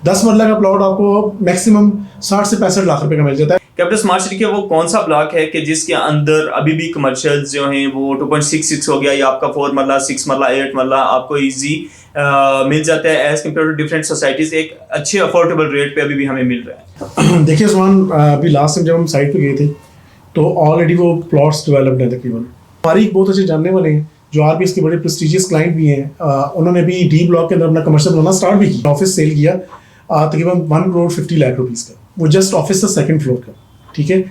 10 मरला का प्लॉट आपको मैक्सिमम 60 से 65 लाख रुपए का मिल जाता है। कैपिटल स्मार्ट सिटी के वो कौन सा ब्लॉक है कि जिसके अंदर अभी भी कमर्शियल्स जो हैं वो 2.66 हो गया या आपका 4 मरला 6 मरला 8 मरला आपको इजी मिल जाता है as compare to different societies, एक अच्छे अफोर्डेबल रेट पे अभी भी हमें मिल रहा है। देखिए उस्मान, अभी लास्ट टाइम जब हम साइट पे गए थे तो ऑलरेडी वो प्लॉट्स डेवलप्ड हैं तकरीबन। हमारी बहुत अच्छे जानने वाले हैं जो आरबीएस के बड़े प्रेस्टिजियस क्लाइंट भी हैं, उन्होंने भी डी ब्लॉक के अंदर अपना कमर्शियल बनाना स्टार्ट भी किया। ऑफिस सेल किया तकरीबन 1.50 करोड़ रुपीज़ का, वो जस्ट ऑफिस का 2nd फ्लोर का। ठीक है,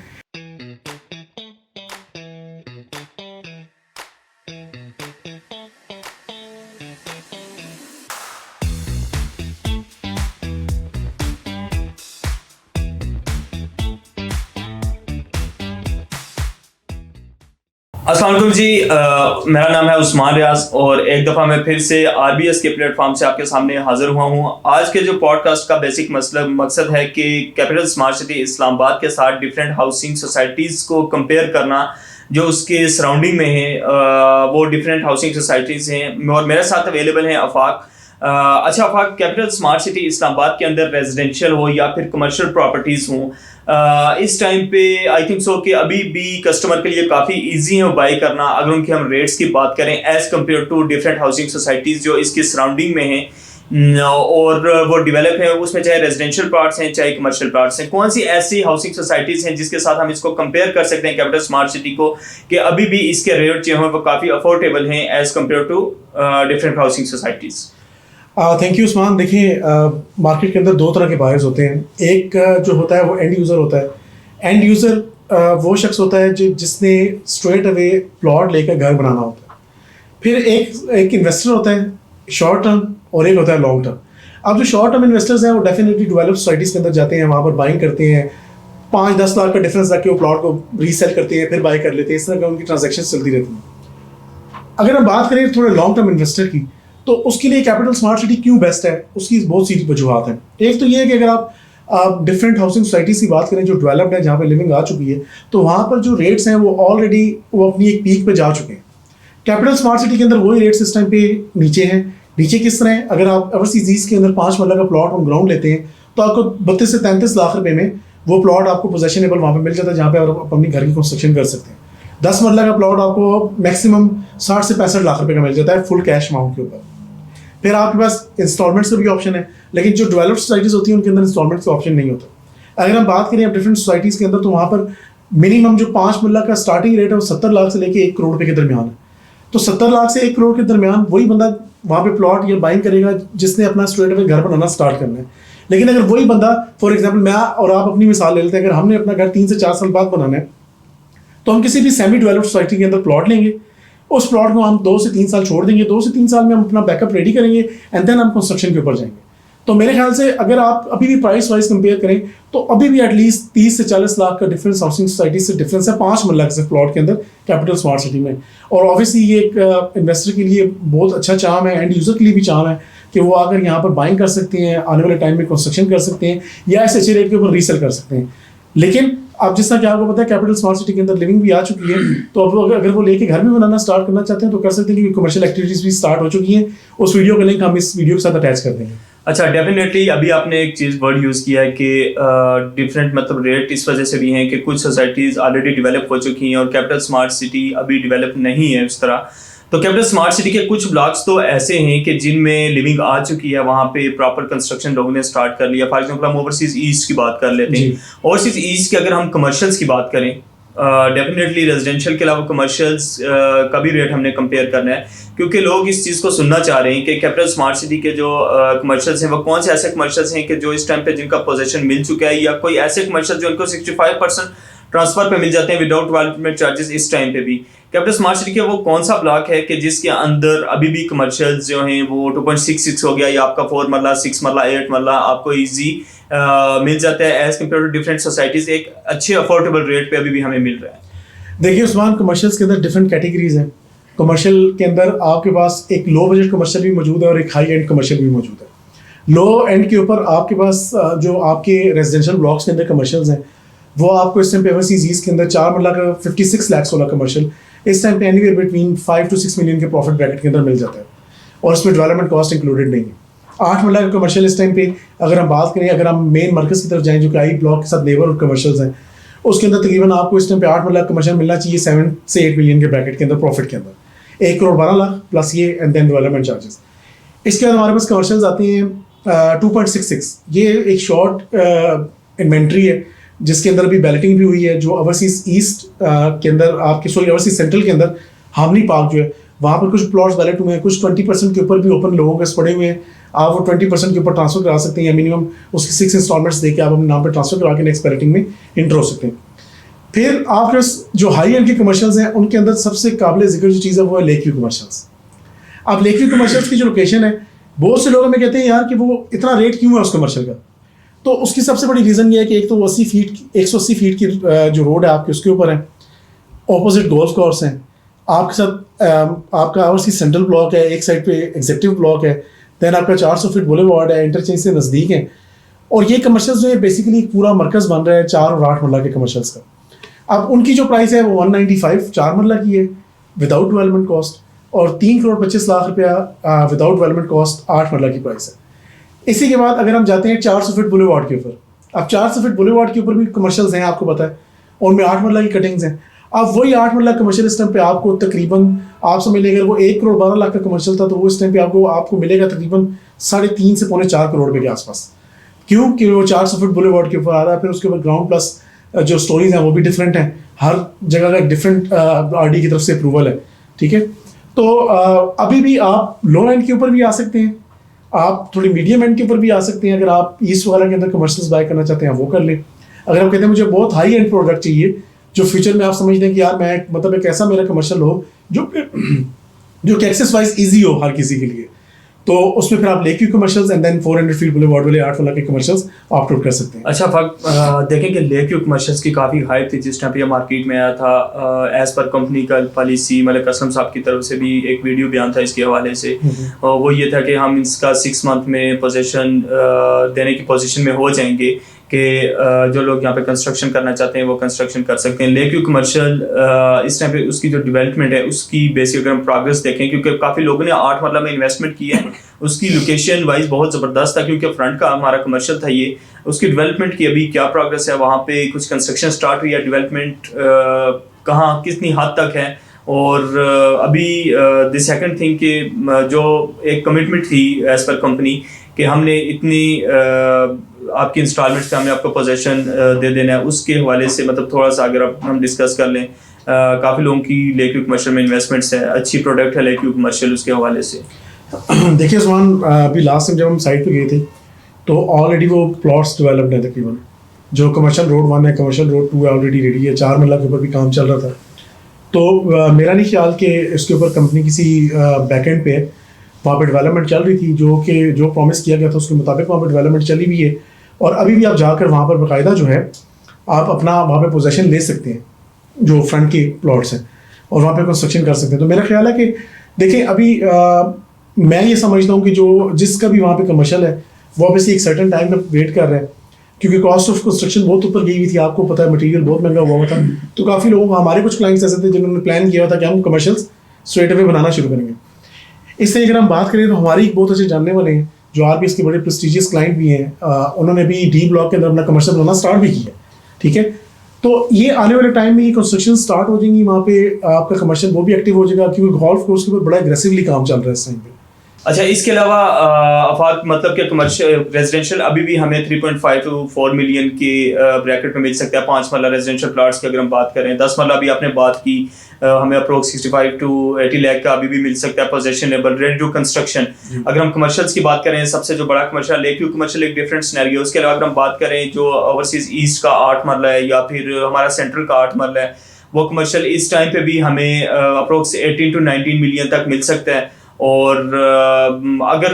अस्सलाम वालेकुम जी, मेरा नाम है उस्मान रियाज और एक दफ़ा मैं फिर से आरबीएस के प्लेटफॉर्म से आपके सामने हाजिर हुआ हूँ। आज के जो पॉडकास्ट का बेसिक मकसद है कि कैपिटल स्मार्ट सिटी इस्लामाबाद के साथ डिफरेंट हाउसिंग सोसाइटीज़ को कंपेयर करना जो उसके सराउंडिंग में है। वो डिफरेंट हाउसिंग सोसाइटीज़ हैं और मेरे साथ अवेलेबल हैं आफाक। अच्छा आफाक, कैपिटल स्मार्ट सिटी इस्लामाबाद के अंदर रेजिडेंशियल हो या फिर कमर्शियल प्रॉपर्टीज़ हों, इस टाइम पे आई थिंक सो कि अभी भी कस्टमर के लिए काफ़ी इजी है बाई करना अगर उनके हम रेट्स की बात करें as compare to different housing societies जो इसकी सराउंडिंग में हैं और वो डेवलप है, उसमें चाहे रेजिडेंशियल प्लॉट्स हैं चाहे कमर्शियल प्लॉट्स हैं। कौन सी ऐसी हाउसिंग सोसाइटीज़ हैं जिसके साथ हम इसको कंपेयर कर सकते हैं कैपिटल स्मार्ट सिटी को कि अभी भी इसके रेट जो हैं वो काफ़ी अफोर्डेबल हैं as compare to different housing societies? Thank you Usman. देखिए, मार्केट के अंदर 2 तरह के बायर्स होते हैं। एक जो होता है वो एंड यूज़र होता है। एंड यूज़र वो शख्स होता है जिसने स्ट्रेट अवे प्लॉट लेकर घर बनाना होता है। फिर एक इन्वेस्टर होता है शॉर्ट टर्म और एक होता है लॉन्ग टर्म। अब जो शॉर्ट टर्म इन्वेस्टर्स हैं वो डेफिनेटली डेवलप सोसाइटीज़ के अंदर जाते हैं, वहाँ पर बाइंग करते हैं, 5-10 लाख का डिफरेंस रख के वो प्लॉट को रीसेल करते हैं, फिर बाई कर लेते हैं। इस तरह का उनकी ट्रांजेक्शन चलती रहती हैं। अगर हम बात करें थोड़े लॉन्ग टर्म इन्वेस्टर की, तो उसके लिए कैपिटल स्मार्ट सिटी क्यों बेस्ट है, उसकी बहुत सी वजूहत हैं। एक तो ये है कि अगर आप डिफरेंट हाउसिंग सोसाइटीज़ की बात करें जो डेवलप्ड है, जहाँ पे लिविंग आ चुकी है, तो वहाँ पर जो रेट्स हैं वो ऑलरेडी वो अपनी एक पीक पे जा चुके हैं। कैपिटल स्मार्ट सिटी के अंदर वही रेट्स इस टाइम पे नीचे हैं। नीचे किस तरह है, अगर आप ओवरसीज ईस्ट के अंदर 5 मरला का प्लॉट ऑन ग्राउंड लेते हैं तो आपको 32 से 33 लाख रुपए में वो प्लॉट आपको पोजेशनेबल वहाँ पर मिल जाता है, जहाँ पे आप अपनी घर की कंस्ट्रक्शन कर सकते हैं। 10 मरला का प्लॉट आपको मैक्सिमम 60 से 65 लाख रुपए का मिल जाता है फुल कैश अमाउंट के ऊपर। फिर आपके पास इंस्टॉलमेंट्स का भी ऑप्शन है, लेकिन जो डेवलप्ड सोसाइटीज़ होती हैं उनके अंदर इंस्टॉलमेंट्स का ऑप्शन नहीं होता। अगर हम बात करें अब डिफरेंट सोसाइटीज़ के अंदर, तो वहाँ पर मिनिमम जो 5 मरला का स्टार्टिंग रेट है वो 70 लाख से लेके 1 करोड़ रुपए के दरमियान है। तो 70 लाख से 1 करोड़ के दरमियान वही बंदा वहाँ पे प्लॉट या बाइंग करेगा जिसने अपना स्ट्रेट अवे घर बनाना स्टार्ट करना है। लेकिन अगर वही बंदा, फॉर एग्जाम्पल मैं और आप अपनी मिसाल ले लेते हैं, अगर हमने अपना घर 3 से 4 साल बाद बनाना है तो हम किसी भी सेमी डेवलप्ड सोसाइटी के अंदर प्लॉट लेंगे, उस प्लॉट को हम 2 से 3 साल छोड़ देंगे, 2 से 3 साल में हम अपना बैकअप रेडी करेंगे एंड देन हम कंस्ट्रक्शन के ऊपर जाएंगे। तो मेरे ख्याल से अगर आप अभी भी प्राइस वाइज कंपेयर करें तो अभी भी एटलीस्ट 30 से 40 लाख का डिफरेंस हाउसिंग सोसाइटी से डिफरेंस है 5 मरला के प्लॉट के अंदर कैपिटल स्मार्ट सिटी में। और ऑब्वियसली ये एक इन्वेस्टर के लिए बहुत अच्छा चार्म है, एंड यूज़र के लिए भी चार्म है कि वो आकर यहाँ पर बाइंग कर सकते हैं, आने वाले टाइम में कंस्ट्रक्शन कर सकते हैं या ऐसे अच्छे रेट के ऊपर रीसेल कर सकते हैं। लेकिन अब जिस तरह कि आपको पता है कैपिटल स्मार्ट सिटी के अंदर लिविंग भी आ चुकी है, तो अब अगर वो लेके घर में बनाना स्टार्ट करना चाहते हैं तो कर सकते हैं, क्योंकि कमर्शियल एक्टिविटीज़ भी स्टार्ट हो चुकी हैं। उस वीडियो का लिंक हम इस वीडियो के साथ अटैच कर देंगे। अच्छा, डेफिनेटली अभी आपने एक चीज़ वर्ड यूज़ किया है कि डिफरेंट मतलब रेट इस वजह से भी हैं कि कुछ सोसाइटीज़ ऑलरेडी डेवलप हो चुकी हैं और कैपिटल स्मार्ट सिटी अभी डेवलप नहीं है उस तरह। तो कैपिटल स्मार्ट सिटी के कुछ ब्लॉक्स तो ऐसे हैं कि जिनमें लिविंग आ चुकी है, वहाँ पे प्रॉपर कंस्ट्रक्शन लोगों ने स्टार्ट कर लिया। फॉर एग्जांपल हम ओवरसीज ईस्ट की बात कर लेते हैं। ओवरसीज ईस्ट की अगर हम कमर्शियल्स की बात करें, डेफिनेटली रेजिडेंशियल के अलावा कमर्शियल्स का भी रेट हमने कंपेयर करना है, क्योंकि लोग इस चीज़ को सुनना चाह रहे हैं कि कैपिटल स्मार्ट सिटी के जो कमर्शियल्स हैं वो कौन से ऐसे कमर्शियल्स हैं कि जो इस टाइम पे जिनका पोजीशन मिल चुका है, या कोई ऐसे कमर्शियल जो उनको 65% ट्रांसफर पे मिल जाते हैं विदाउट डेवलपमेंट चार्जेस इस टाइम पे भी। कैपिटल स्मार्ट सिटी के वो कौन सा ब्लॉक है कि जिसके अंदर अभी भी कमर्शियल्स जो हैं वो 2.66 हो गया या आपका 4 मरला 6 मरला 8 मरला आपको इजी मिल जाता है as compare to different societies, एक अच्छे अफोर्डेबल रेट पे अभी भी हमें मिल रहा है। देखिए उस्मान, कमर्शियल्स के अंदर डिफरेंट कैटेगरीज हैं। कमर्शियल के अंदर आपके पास एक लो बजट कमर्शियल भी मौजूद है और एक हाई एंड कमर्शियल भी मौजूद है। लो एंड के ऊपर आपके पास जो आपके रेजिडेंशियल ब्लॉक्स के अंदर कमर्शियल्स हैं वो आपको इस टाइम पे ओवरसीज ईस्ट के अंदर 4 मरला का 56 लाख वाला कमर्शियल इस टाइम पे एनीवेयर बिटवीन 5 to 6 मिलियन के प्रॉफिट ब्रैकेट के अंदर मिल जाता है, और इसमें डेवलपमेंट कॉस्ट इंक्लूडेड नहीं है। 8 मरला का कमर्शियल इस टाइम पे अगर हम बात करें, अगर हम मेन मरकज़ की तरफ जाएं जो कि आई ब्लॉक के साथ लेबर और कमर्शियल्स हैं, उसके अंदर तकरीबन आपको इस टाइम पे 8 मरला कमर्शियल मिलना चाहिए 7 से 8 मिलियन के ब्रैकेट के अंदर प्रॉफिट के अंदर, 1 करोड़ 12 लाख प्लस ये एंड देन डेवलपमेंट चार्जेस। इसके बाद हमारे पास कमर्शियल्स आती हैं 2.66, ये एक शॉर्ट इन्वेंट्री है जिसके अंदर अभी बैलेटिंग भी हुई है, जो ओवरसीज ईस्ट के अंदर आपके ओवरसीज सेंट्रल के अंदर हामनी पार्क जो है वहाँ पर कुछ प्लॉट्स बैलेट हुए हैं, कुछ 20% के ऊपर भी ओपन लोगों के पड़े हुए हैं, आप वो 20% के ऊपर ट्रांसफर करा सकते हैं या मिनिमम उसकी 6 इंस्टॉलमेंट्स देके आप अपने नाम पर ट्रांसफर करा के नेक्स्ट बैलेटिंग में इंटर हो सकते हैं। फिर आपके पास जो हाई एंड के कमर्शियल्स हैं उनके अंदर सबसे काबिल जिक्र जो चीज़ है वो है लेक व्यू कमर्शियल्स। अब लेक व्यू कमर्शियल्स की जो लोकेशन है, बहुत से लोग हमें कहते हैं यार कि वो इतना रेट क्यों है उस कमर्शियल का, तो उसकी सबसे बड़ी रीज़न ये है कि एक तो वो 180 फीट की जो रोड है आपके उसके ऊपर है, ऑपोजिट गोल्फ कोर्स हैं, आपके साथ आपका ओवरसीज सेंट्रल ब्लॉक है, एक साइड पे एग्जीक्यूटिव ब्लॉक है, देन आपका 400 फीट बुलेवार्ड है, इंटरचेंज से नज़दीक है, और ये कमर्शियल्स जो है बेसिकली एक पूरा मरकज़ बन रहा है 4 और 8 मरला के कमर्शियल्स का। अब उनकी जो प्राइस है वो 195 4 मरला की है विदाउट डेवलपमेंट कॉस्ट, और 3 करोड़ 25 लाख रुपया विदाउट डेवलपमेंट कॉस्ट 8 मरला की प्राइस है। इसी के बाद अगर हम जाते हैं 400 फीट बुलेवार्ड के ऊपर, अब 400 फीट बुलेवार्ड के ऊपर भी कमर्शियल्स हैं आपको पता है, उनमें 8 मरला की कटिंग्स हैं। अब वही 8 मरला कमर्शियल इस टाइम पे आपको तकरीबन आप समझ लेंगे, अगर वो 1 करोड़ 12 लाख का कमर्शियल था तो वो इस टाइम पे आपको मिलेगा तकरीबन 3.5 से 4.25 करोड़ रुपए के आसपास। क्यों कि वो 400 फीट बुलेवार्ड के ऊपर आ रहा है, फिर उसके ऊपर ग्राउंड प्लस जो स्टोरीज हैं वो भी डिफरेंट हैं, हर जगह का एक डिफरेंट आरडी की तरफ से अप्रूवल है, ठीक है। तो अभी भी आप लो एंड के ऊपर भी आ सकते हैं, आप थोड़ी मीडियम एंड के ऊपर भी आ सकते हैं, अगर आप ईस्ट वाला के अंदर कमर्शियल्स बाय करना चाहते हैं वो कर लें। अगर आप कहते हैं मुझे बहुत हाई एंड प्रोडक्ट चाहिए जो फ्यूचर में आप समझते हैं कि यार मैं मतलब एक ऐसा मेरा कमर्शियल हो जो कि एक्सेस वाइज ईजी हो हर किसी के लिए, तो उसमें फिर आप lake view commercials and then 400 feet boulevard वाले 8 वाला के कमर्शियल्स ऑप्ट आउट कर सकते हैं। अच्छा देखें कि लेक व्यू कमर्शियल्स की काफ़ी हाइप थी जिस टाइम पे मार्केट में आया था, एज पर कंपनी का पॉलिसी मलिक असलम साहब की तरफ से भी एक वीडियो बयान था इसके हवाले से, वो ये था कि हम इसका 6 मंथ में पोजीशन देने की पोजीशन में हो जाएंगे कि जो लोग यहाँ पे कंस्ट्रक्शन करना चाहते हैं वो कंस्ट्रक्शन कर सकते हैं। लेक व्यू कमर्शियल इस टाइम पे उसकी जो डेवलपमेंट है उसकी बेसिक अगर हम प्रोग्रेस देखें, क्योंकि काफ़ी लोगों ने 8 मरला में इन्वेस्टमेंट किया है, उसकी लोकेशन वाइज बहुत ज़बरदस्त था क्योंकि फ्रंट का हमारा कमर्शियल था ये, उसकी डेवलपमेंट की अभी क्या प्रोग्रेस है, वहाँ पे कुछ कंस्ट्रक्शन स्टार्ट हुई है, डेवलपमेंट कहाँ कितनी हद तक है, और अभी द सेकंड थिंग कि जो एक कमिटमेंट थी एज पर कंपनी कि हमने इतनी आपकी इंस्टॉलमेंट्स पे हमने आपको पोजीशन दे देना है, उसके हवाले से मतलब थोड़ा सा अगर हम डिस्कस कर लें, काफ़ी लोगों की लेक व्यू कमर्शियल में इन्वेस्टमेंट्स है, अच्छी प्रोडक्ट है लेक व्यू कमर्शियल, उसके हवाले से। देखिए उस्मान, अभी लास्ट टाइम जब हम साइट पे गए थे तो ऑलरेडी वो प्लॉट्स डेवलप्ड हैं, तकरीबन जो कमर्शियल रोड 1 है, कमर्शियल रोड 2 है, ऑलरेडी रेडी है, 4 मरला के ऊपर भी काम चल रहा था। तो मेरा नहीं ख्याल कि इसके ऊपर कंपनी किसी बैकएंड पे वहाँ पे डेवलपमेंट चल रही थी, जो प्रॉमिस किया गया था उसके मुताबिक वहाँ पे डेवलपमेंट चली भी है, और अभी भी आप जाकर वहाँ पर बाकायदा जो है आप अपना वहाँ पे पोजीशन ले सकते हैं जो फ्रंट के प्लॉट्स हैं, और वहाँ पे कंस्ट्रक्शन कर सकते हैं। तो मेरा ख्याल है कि देखें अभी मैं ये समझता हूँ कि जो जिसका भी वहाँ पे कमर्शियल है वो ऑब्वियसली एक सर्टेन टाइम में वेट कर रहे हैं, क्योंकि कॉस्ट ऑफ कंस्ट्रक्शन बहुत ऊपर गई हुई थी, आपको पता है मटेरियल बहुत महंगा हुआ था। तो काफ़ी लोगों को, हमारे कुछ क्लाइंट्स ऐसे थे जिन्होंने प्लान किया था कि हम कमर्शियल्स स्ट्रेट अवे बनाना शुरू करेंगे। इस तरह अगर हम बात करें तो हमारी एक बहुत अच्छे जानने वाले हैं जो RBS के बड़े प्रेस्टिजियस क्लाइंट भी हैं, उन्होंने भी डी ब्लॉक के अंदर अपना कमर्शियल बनाना स्टार्ट भी किया, ठीक है। तो ये आने वाले टाइम में ये कंस्ट्रक्शन स्टार्ट हो जाएंगी, वहाँ पे आपका कमर्शियल वो भी एक्टिव हो जाएगा, क्योंकि गोल्फ कोर्स के ऊपर बड़ा एग्रेसिवली काम चल रहा है इस टाइम पे। अच्छा, इसके अलावा अफाक मतलब कि कमर्शियल रेजिडेंशियल अभी भी हमें 3.5 to 4 मिलियन के ब्रैकेट में मिल सकता है। 5 मरला रेजिडेंशियल प्लाट्स की अगर हम बात करें, 10 मरला भी आपने बात की, हमें अप्रोक्स 65 to 80 लाख का अभी भी मिल सकता है पोजेशनेबल रेडी टू कंस्ट्रक्शन। अगर हम कमर्शियल्स की बात करें, सबसे जो बड़ा कमर्शियल लेक व्यू कमर्शियल एक डिफरेंट सिनेरियो। उसके अलावा अगर हम बात करें जो ओवरसीज ईस्ट का 8 मरला है या फिर हमारा सेंट्रल का 8 मरला है, वो कमर्शियल इस टाइम पे भी हमें अप्रोक्स 18 to 19 मिलियन तक मिल सकता है। और अगर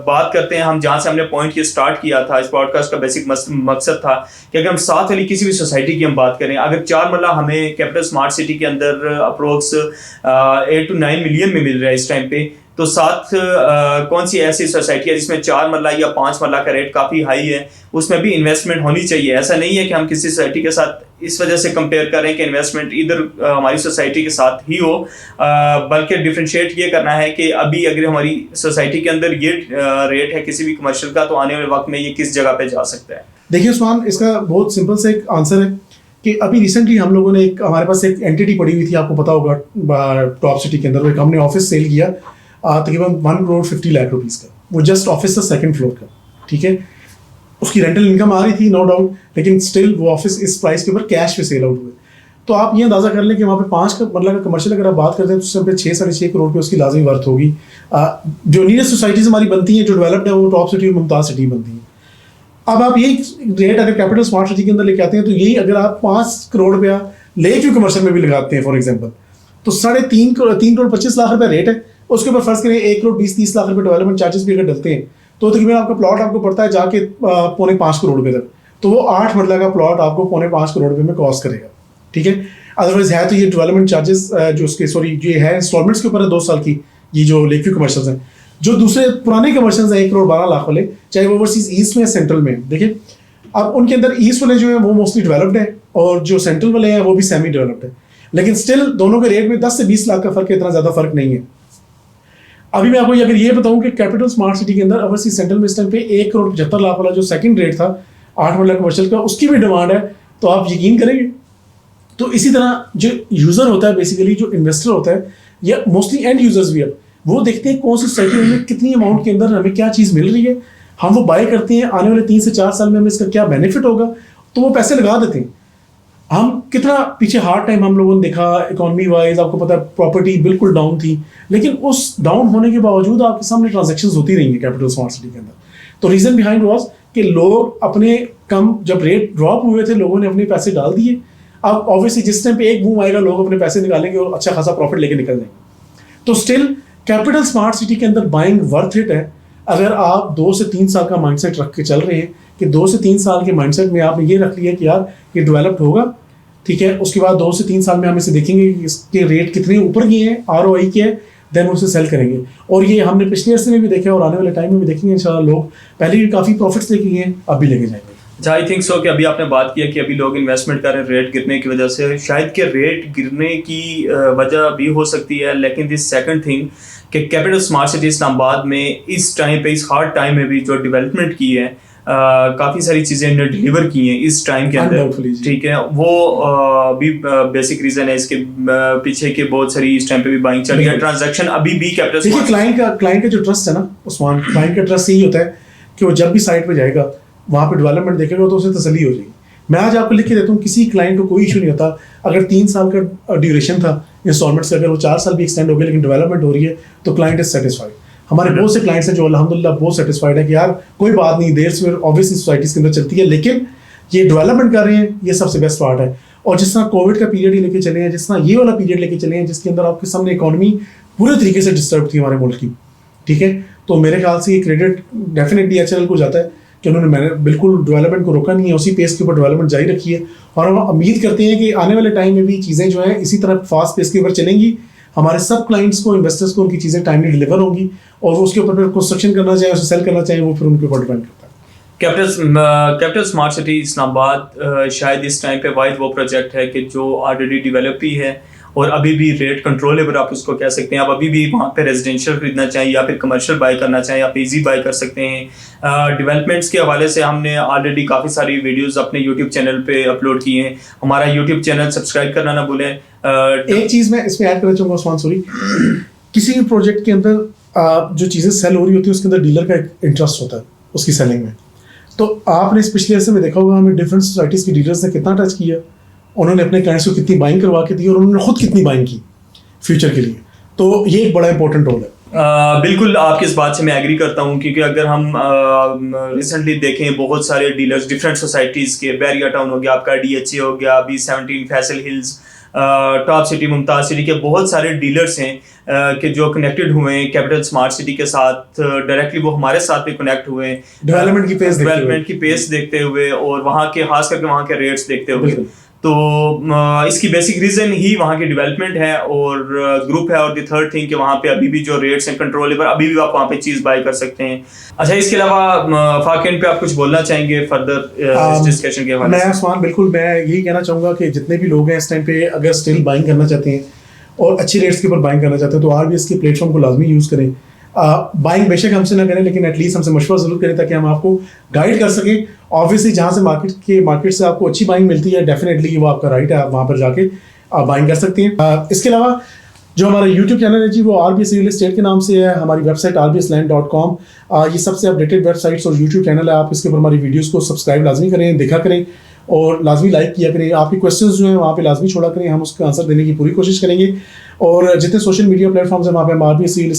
बात करते हैं हम जहाँ से हमने पॉइंट ये स्टार्ट किया था, इस पॉडकास्ट का बेसिक मकसद था कि अगर हम साथ वाली किसी भी सोसाइटी की हम बात करें, अगर 4 मरला हमें कैपिटल स्मार्ट सिटी के अंदर अप्रोक्स 8 to 9 मिलियन में मिल रहा है इस टाइम पे, तो साथ कौन सी ऐसी सोसाइटी है जिसमें 4 मरला या 5 मरला का रेट काफ़ी हाई है, उसमें भी इन्वेस्टमेंट होनी चाहिए। ऐसा नहीं है कि हम किसी सोसाइटी के साथ इस वजह से कंपेयर करें कि इन्वेस्टमेंट इधर हमारी सोसाइटी के साथ ही हो, बल्कि डिफ्रेंशिएट ये करना है कि अभी अगर हमारी सोसाइटी के अंदर ये रेट है किसी भी कमर्शियल का, तो आने वाले वक्त में ये किस जगह पे जा सकता है। देखिए उस्मान, इसका बहुत सिंपल से एक आंसर है कि अभी रिसेंटली हम लोगों ने हमारे पास एक एंटिटी पड़ी हुई थी, आपको पता होगा, टॉप सिटी के अंदर एक हमने ऑफिस सेल किया तकरीबन 1.50 करोड़ रुपीज़ का। वो जस्ट ऑफिस था 2nd फ्लोर का, ठीक है। उसकी रेंटल इनकम आ रही थी नो डाउट, लेकिन स्टिल वो ऑफिस इस प्राइस के ऊपर कैश पे सेल आउट हुए। तो आप ये अंदाज़ा कर लें कि वहाँ पे 5 का मतलब कमर्शियल अगर आप बात करते हैं तो उस समय 6-6.5 करोड़ की उसकी लाजमी वर्थ होगी। जो नियरेस्ट सोसाइटीज़ हमारी बनती हैं जो डेवलप्ड है वो टॉप सिटी और मुमताज़ सिटी बनती हैं। अब आप यही रेट अगर कैपिटल स्मार्ट सिटी के अंदर लेके आते हैं तो यही अगर आप 5 करोड़ रुपया लेक व्यू कमर्शियल में भी लगाते हैं फॉर एग्जांपल, तो 3.5 करोड़ 25 लाख रुपया रेट है। उसके ऊपर फर्ज करें 1 करोड़ 20-30 लाख रुपये डेवलपमेंट चार्जेस भी अगर डलते हैं तो तकरीबन आपका प्लॉट आपको पड़ता है जाके 4.5 करोड़ रुपये तक। तो वो 8 मरला का प्लॉट आपको 4.5 करोड़ रुपये में कॉस्ट करेगा, ठीक है। अदरवाइज है तो ये डेवलपमेंट चार्जेस जो उसके ये है इंस्टॉलमेंट्स के ऊपर है 2 साल की, ये जो लेक व्यू कमर्शियल्स हैं। जो दूसरे पुराने कमर्शियल्स हैं 1 करोड़ 12 लाख वाले, चाहे वो ओवरसीज ईस्ट में या सेंट्रल में, देखिए अब उनके अंदर ईस्ट वाले जो है वो मोस्टली डेवलप्ड है और जो सेंट्रल वाले हैं वो भी सेमी डेवलप्ड है, लेकिन स्टिल दोनों के रेट में 10 से 20 लाख का फर्क है, इतना ज़्यादा फर्क नहीं है। अभी मैं आपको अगर ये बताऊं कि कैपिटल स्मार्ट सिटी के अंदर ओवरसीज सेंट्रल में इस टाइम पे 1 करोड़ 75 लाख वाला जो सेकंड रेट था 8 मरला कमर्शियल का, उसकी भी डिमांड है, तो आप यकीन करेंगे। तो इसी तरह जो यूज़र होता है बेसिकली, जो इन्वेस्टर होता है या मोस्टली एंड यूजर्स भी, अब वो देखते हैं कौन सी सोसाइटी में कितनी अमाउंट के अंदर हमें क्या चीज़ मिल रही है, हम वो बाय करते हैं, आने वाले 3 से 4 साल में हमें इसका क्या बेनिफिट होगा, तो वो पैसे लगा देते हैं। हम कितना पीछे हार्ड टाइम हम लोगों ने देखा इकोनॉमी वाइज, आपको पता है प्रॉपर्टी बिल्कुल डाउन थी, लेकिन उस डाउन होने के बावजूद आपके सामने ट्रांजैक्शंस होती रही हैं कैपिटल स्मार्ट सिटी के अंदर। तो रीज़न बिहाइंड वाज कि लोग अपने जब रेट ड्रॉप हुए थे लोगों ने अपने पैसे डाल दिए। अब ऑब्वियसली जिस टाइम पे एक बूम आएगा लोग अपने पैसे निकालेंगे और अच्छा खासा प्रॉफिट लेके निकल जाएंगे। तो स्टिल कैपिटल स्मार्ट सिटी के अंदर बाइंग वर्थ इट है अगर आप 2 से 3 साल का माइंडसेट रख के चल रहे हैं कि 2 से 3 साल के माइंडसेट में आपने ये रख लिया कि यार ये डेवलप्ड होगा, ठीक है। उसके बाद 2 से 3 साल में हम इसे देखेंगे कि इसके रेट कितने ऊपर गए हैं, ROI के है, देन उसे सेल करेंगे। और ये हमने पिछले अर्से में भी देखा और आने वाले टाइम में भी देखेंगे इंशाल्लाह। लोग पहले भी काफ़ी प्रॉफिट्स लेके गए हैं, अब भी लेके जाएंगे। आई थिंक सो कि अभी आपने बात किया कि अभी लोग इन्वेस्टमेंट कर रहे हैं रेट गिरने की वजह से, शायद कि रेट गिरने की वजह भी हो सकती है, लेकिन दिस सेकंड थिंग कि कैपिटल स्मार्ट सिटी इस्लामाबाद में इस टाइम पे, इस हार्ड टाइम में भी जो डेवलपमेंट की है, काफ़ी सारी चीज़ें इन्होंने डिलीवर की हैं इस टाइम के अंदर, ठीक है। वो भी बेसिक रीज़न है इसके पीछे के, बहुत सारी इस टाइम पे भी बाइंग चल रही है, ट्रांजैक्शन अभी भी कैपिटल। देखिए क्लाइंट का जो ट्रस्ट है ना उस्मान, क्लाइंट का ट्रस्ट यही होता है कि वो जब भी साइट पे जाएगा वहाँ पे डेवलपमेंट देखेगा तो उसे तसल्ली हो जाएगी। मैं आज आपको लिख के देता हूँ, किसी क्लाइंट को कोई इशू नहीं होता अगर 3 साल का ड्यूरेशन था इंस्टॉलमेंट से, अगर वो 4 साल भी एक्सटेंड हो गया लेकिन डेवलपमेंट हो रही है तो क्लाइंट इज सेटिस्फाइड। हमारे बहुत से क्लाइंट्स हैं जो अल्हम्दुलिल्लाह बहुत सेटिस्फाइड है कि यार कोई बात नहीं, देर से ऑब्वियसली सोसाइटीज़ के अंदर चलती है लेकिन ये डेवलपमेंट कर रहे हैं, ये सबसे बेस्ट पार्ट है। और जिस तरह कोविड का पीरियड ही लेके चले हैं, जिस तरह ये वाला पीरियड लेके चले हैं जिसके अंदर आपके सामने इकॉनमी पूरे तरीके से डिस्टर्ब थी हमारे मुल्क की, ठीक है। तो मेरे ख्याल से ये क्रेडिट डेफिनेटली HLL को जाता है कि उन्होंने मैंने बिल्कुल डेवलपमेंट को रोका नहीं है, उसी पेस के ऊपर डेवलपमेंट जारी रखी है। और हम उम्मीद करते हैं कि आने वाले टाइम में भी चीज़ें जो हैं इसी तरह फास्ट पेस के ऊपर चलेंगी, हमारे सब क्लाइंट्स को, इन्वेस्टर्स को उनकी चीज़ें टाइमली डिलीवर होंगी और वो उसके ऊपर फिर कंस्ट्रक्शन करना चाहे, उसे सेल करना चाहे, वो फिर उनके ऊपर डिपेंड करता है। कैपिटल स्मार्ट सिटी इस्लामाबाद शायद इस टाइम पे वाइड वो प्रोजेक्ट है कि जो ऑलरेडी डेवलप ही है और अभी भी रेट कंट्रोलेबल आप उसको कह सकते हैं। आप अभी भी वहाँ पे रेजिडेंशियल खरीदना चाहें या फिर कमर्शियल बाय करना चाहें, आप इजी बाय कर सकते हैं। डेवलपमेंट्स के हवाले से हमने ऑलरेडी काफ़ी सारी वीडियोस अपने यूट्यूब चैनल पे अपलोड किए हैं, हमारा यूट्यूब चैनल सब्सक्राइब करना ना भूलें। एक चीज़ मैं इसमें ऐड करना चाहूँगा उस्मान, सॉरी, किसी भी प्रोजेक्ट के अंदर जो चीज़ें सेल हो रही होती है उसके अंदर डीलर का इंटरेस्ट होता है उसकी सेलिंग में। तो आपने इस पिछले अर्से में देखा होगा हमें डिफरेंट सोसाइटीज़ के डीलर्स ने कितना टच किया, उन्होंने अपने क्लाइंट्स को कितनी बाइंग करवा के दी और उन्होंने खुद कितनी बाइंग की फ्यूचर के लिए। तो ये एक बड़ा इंपॉर्टेंट रोल है। बिल्कुल आपकी इस बात से मैं एग्री करता हूँ, क्योंकि अगर हम रिसेंटली देखें बहुत सारे डीलर्स डिफरेंट सोसाइटीज़ के, बैरिया टाउन हो गया, आपका DHA हो गया, B17 Faisal hills, top city, Mumtaz city के बहुत सारे डीलर्स हैं कि जो कनेक्टेड हुए हैं कैपिटल स्मार्ट सिटी के साथ डायरेक्टली, वो हमारे साथ भी कनेक्ट हुए हैं डेवलपमेंट की पेस देखते हुए और वहाँ के खास करके वहाँ के रेट्स देखते हुए। तो इसकी बेसिक रीज़न ही वहाँ की डेवलपमेंट है और ग्रुप है, और द थर्ड थिंग कि वहाँ पे अभी भी जो रेट्स हैं कंट्रोलेबल, अभी भी आप वहाँ पे चीज़ बाय कर सकते हैं। अच्छा, इसके अलावा फाकिन पे आप कुछ बोलना चाहेंगे फर्दर इस डिस्कशन के हवाले मैं से? उस्मान बिल्कुल मैं यही कहना चाहूँगा कि जितने भी लोग हैं इस टाइम पे अगर स्टिल बाइंग करना चाहते हैं और अच्छी रेट्स के ऊपर बाइंग करना चाहते हैं तो आरबीएस के प्लेटफॉर्म को लाजमी यूज़ करें। बाइंग बेशक हमसे ना करें लेकिन एटलीस्ट हमसे मशवरा ज़रूर करें ताकि हम आपको गाइड कर सकें। ऑब्वियसली जहाँ से मार्केट से आपको अच्छी बाइंग मिलती है डेफिनेटली वो आपका राइट है, आप वहाँ पर जाके बाइंग कर सकते हैं। इसके अलावा जो हमारा यूट्यूब चैनल है जी वो आरबीएस रियल एस्टेट के नाम से है, हमारी वेबसाइट rbsland.com, ये सबसे अपडेटेड वेबसाइट्स और यूट्यूब चैनल है। आप इसके ऊपर हमारी वीडियोस को सब्सक्राइब लाजमी करें, देखा करें और लाजमी लाइक किया करें। आपके क्वेश्चंस जो हैं वहाँ पे लाजमी छोड़ा करें, हम उसका आंसर देने की पूरी कोशिश करेंगे। और जितने सोशल मीडिया प्लेटफॉर्म्स हैं वहाँ पे हम RBS real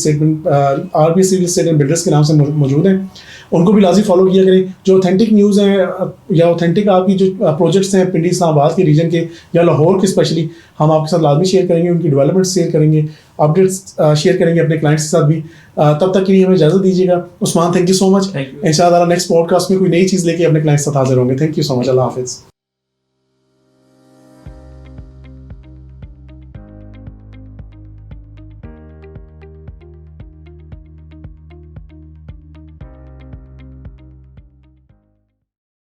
estate and builders के नाम से मौजूद हैं, उनको भी लाजमी फॉलो किया करें। जो ऑथेंटिक न्यूज़ हैं या ऑथेंटिक आपकी जो प्रोजेक्ट्स हैं पिंडी इस्लामाबाद के रीजन के या लाहौर के स्पेशली, हम आपके साथ लाजमी शेयर करेंगे, उनकी डेवलपमेंट शेयर करेंगे, अपडेट्स शेयर करेंगे अपने क्लाइंट्स के साथ भी। तब तक के लिए हमें इजाज़त दीजिएगा। Usman, thank you so much. इंशाअल्लाह नेक्स्ट पॉडकास्ट में कोई नई चीज़ लेके अपने क्लाइंट्स के साथ हाजिर होंगे। Thank you so much. अल्लाह हाफिज़।